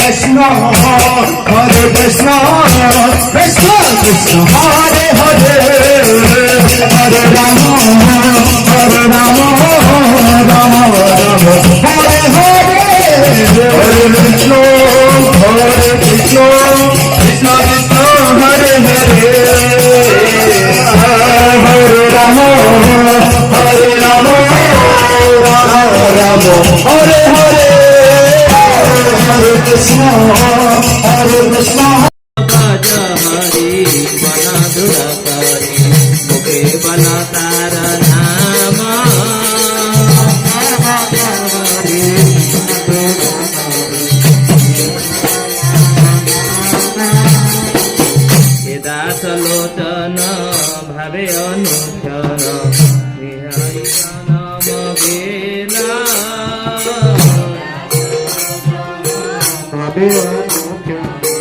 Krishna, Hare Krishna, Krishna Krishna, Hare Hare, Hare Rama, Hare Rama, Rama Rama, Hare Hare, Hare Krishna, Hare Krishna, Krishna Krishna, Hare Hare, Hare Rama, Hare Rama, Rama Rama, Hare Hare, Hare Krishna, Hare Krishna. Hari बना दुराकारी मुखे बना तारा नाम दास लोचन भावे अनुक्षण निहाई नम बेला भावे अनुक्षण